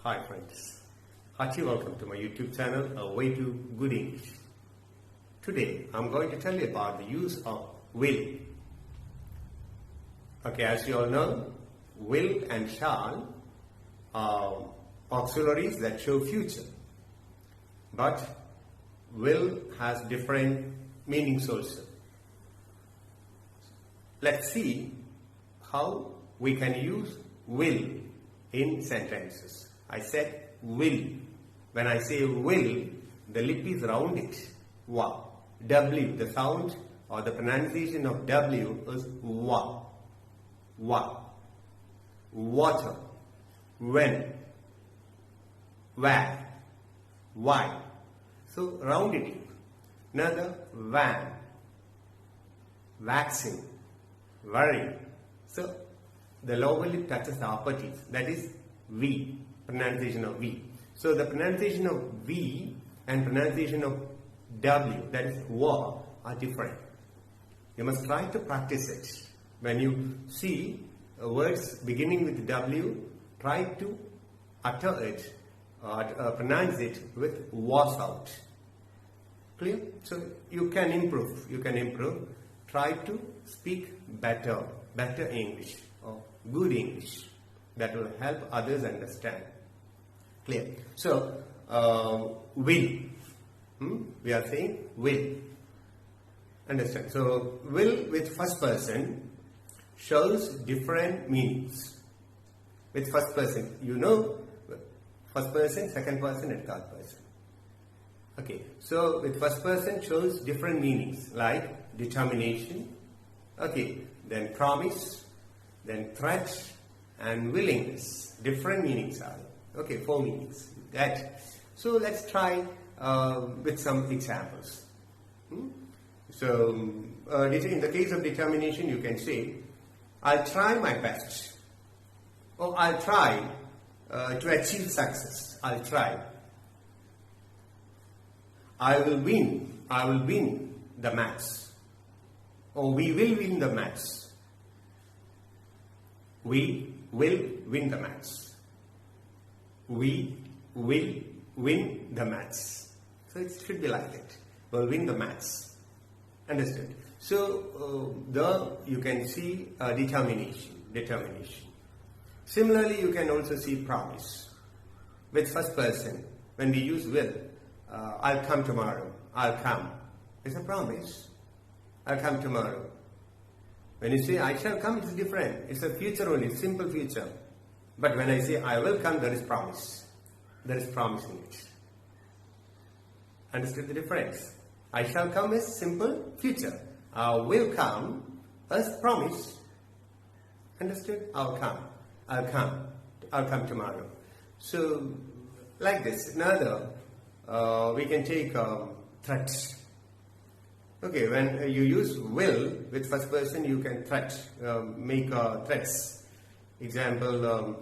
Hi friends, hearty welcome to my YouTube channel, A Way to Good English. Today I'm going to tell you about the use of will. Okay, as you all know, will and shall are auxiliaries that show future. But will has different meanings also. Let's see how we can use will in sentences. I said will. When I say will, the lip is rounded. Wa. W, the sound or the pronunciation of W is wa. Wa. Water. When. Where. Why. So rounded lip. Another van. Waxing. Worry. So the lower lip touches the upper teeth. That is V. Pronunciation of V. So the pronunciation of V and pronunciation of W, that is wa, are different. You must try to practice it. When you see words beginning with W, try to utter it, pronounce it with wa sound. Clear? So you can improve. You can improve. Try to speak better English or good English. That will help others understand. Clear? So, will. We are saying will. Understand? So, will with first person shows different meanings. With first person, you know, first person, second person and third person. Okay. So, with first person shows different meanings like determination, okay, then promise, then threat, and willingness. Different meanings are there. Okay, 4 meanings. That. So let's try with some examples. So in the case of determination, you can say, I'll try my best. Or I'll try to achieve success. I'll try. I will win. I will win the match. Or we will win the match. We will win the match. We will win the match. So it should be like that. We'll win the match. Understood? So you can see determination. Similarly, you can also see promise. With first person, when we use will, I'll come tomorrow. I'll come. It's a promise. I'll come tomorrow. When you say I shall come, it's different. It's a future only, simple future. But when I say I will come, there is promise. There is promise in it. Understood the difference? I shall come is simple future. I will come as promise. Understood? I'll come. I'll come. I'll come tomorrow. So, like this. Another, we can take threats. Okay, when you use will with first person, you can make threats. Example,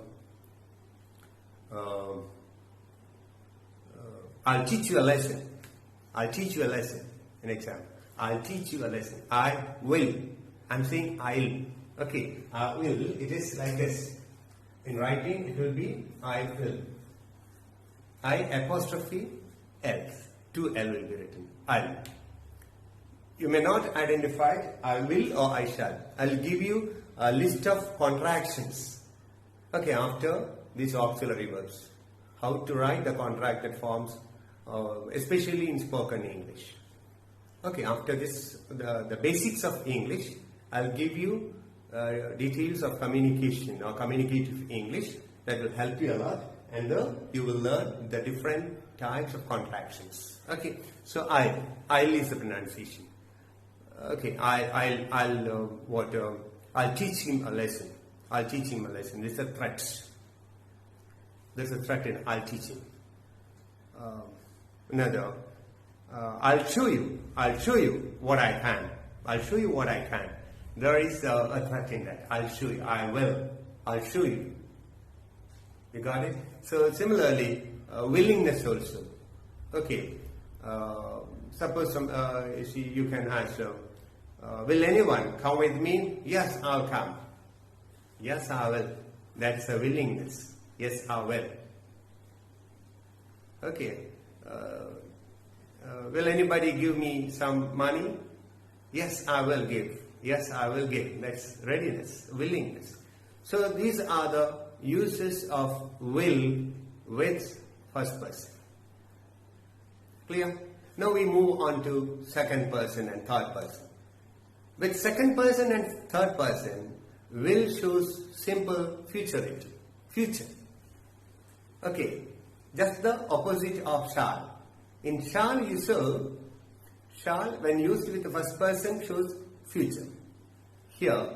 I'll teach you a lesson. I'll teach you a lesson. An example. I'll teach you a lesson. I will. I'm saying I'll. Okay, I will. It is like this. In writing, it will be I will. I apostrophe L. 2 L will be written. I'll. You may not identify I will or I shall. I'll give you a list of contractions. Okay, after these auxiliary verbs. How to write the contracted forms, especially in spoken English. Okay, after this, the basics of English, I'll give you details of communication or communicative English that will help you a lot. And you will learn the different types of contractions. Okay, so I'll is the pronunciation. Okay, I'll teach him a lesson. I'll teach him a lesson. This is a threat. There's a threat in I'll teach him. Another, I'll show you what I can. I'll show you what I can. There is a threat in that. I'll show you. I will. I'll show you. You got it? So similarly, willingness also. Okay. Suppose you can ask, will anyone come with me? Yes, I'll come. Yes, I will. That's a willingness. Yes, I will. Okay. Will anybody give me some money? Yes, I will give. Yes, I will give. That's readiness, willingness. So these are the uses of will with first person. Clear? Now we move on to second person and third person. With second person and third person, will shows simple futurity. Future. Okay. Just the opposite of shall. In shall you saw, shall when used with the first person shows future. Here,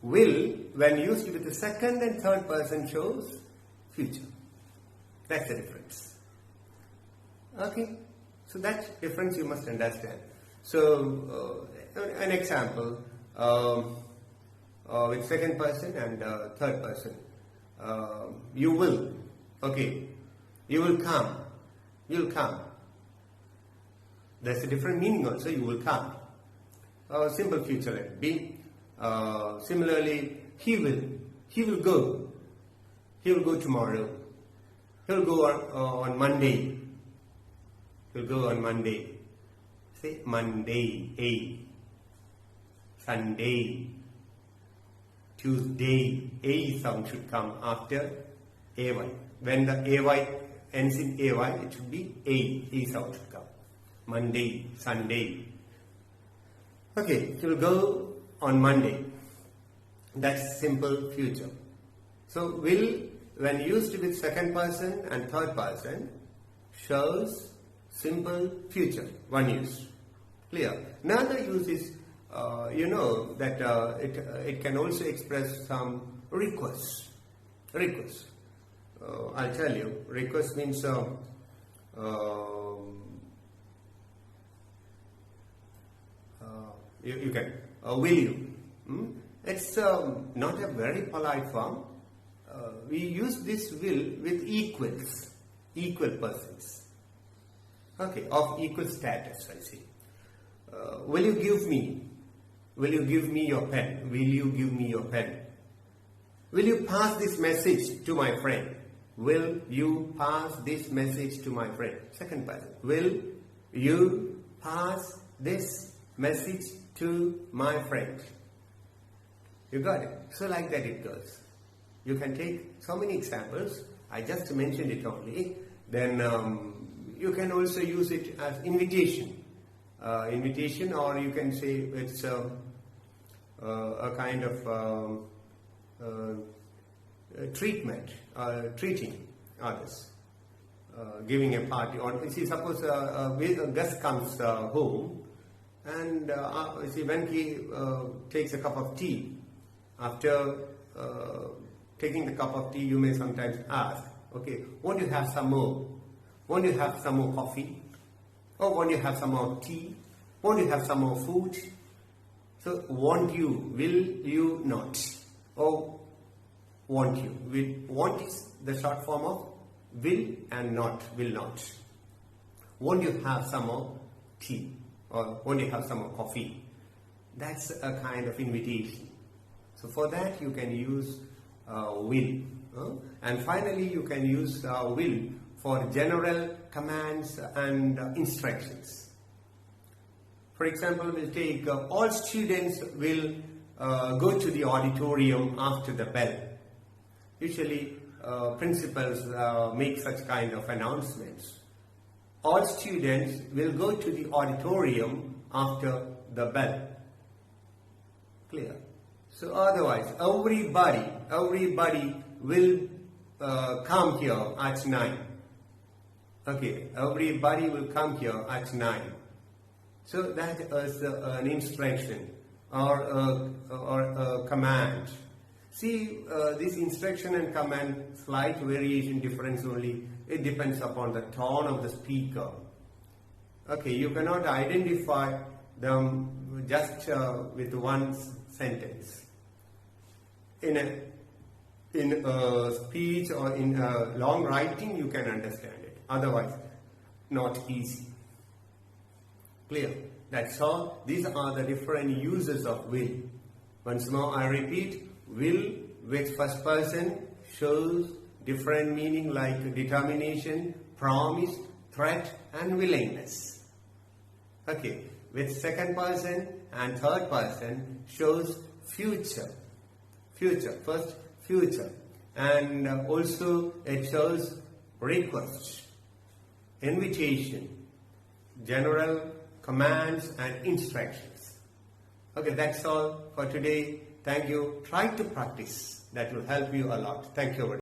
will when used with the second and third person shows future. That's the difference. Okay, so that difference you must understand. So, an example with second person and third person. You will. Okay, you will come. You'll come. There's a different meaning also. You will come. Simple future let be. Similarly, he will. He will go. He will go tomorrow. He will go on Monday. He will go on Monday. Say Monday, A. Sunday, Tuesday. A sound should come after AY. When the AY ends in AY, it should be A sound should come. Monday, Sunday. Okay, he will go on Monday. That's simple future. So will, when used with second person and third person, shows simple future. One use. Clear. Another use is, that it can also express some request. Request. I'll tell you. Request means you can. Will you? It's not a very polite form. We use this will with equals, equal persons. Okay, of equal status, I see. Will you give me? Will you give me your pen? Will you give me your pen? Will you pass this message to my friend? Will you pass this message to my friend? Second person. Will you pass this message to my friend? You got it? So like that it goes. You can take so many examples. I just mentioned it only. Then you can also use it as invitation. Invitation, or you can say it's a kind of treatment, treating others, giving a party. Or see, suppose a guest comes home, and see, when he takes a cup of tea, after taking the cup of tea, you may sometimes ask, okay, won't you have some more? Won't you have some more coffee? Or won't you have some more tea? Won't you have some more food? So, want you, will you not? Or want you. Want is the short form of will and not, will not. Won't you have some more tea? Or won't you have some more coffee? That's a kind of invitation. So for that you can use will. And finally you can use will for general commands and instructions. For example, we'll take all students will go to the auditorium after the bell. Usually principals make such kind of announcements. All students will go to the auditorium after the bell. Clear? So otherwise, everybody will come here at 9. Okay, everybody will come here at 9. So that is an instruction or a command. See, this instruction and command, slight variation difference only. It depends upon the tone of the speaker. Okay, you cannot identify them just with one sentence. In a speech or in a long writing, you can understand it. Otherwise, not easy. Clear? That's all. These are the different uses of will. Once more, I repeat, will with first person shows different meaning like determination, promise, threat, and willingness. Okay, with second person and third person shows future. First future, and also it shows request, invitation, general commands and instructions. Okay, that's all for today. Thank you. Try to practice. That will help you a lot. Thank you.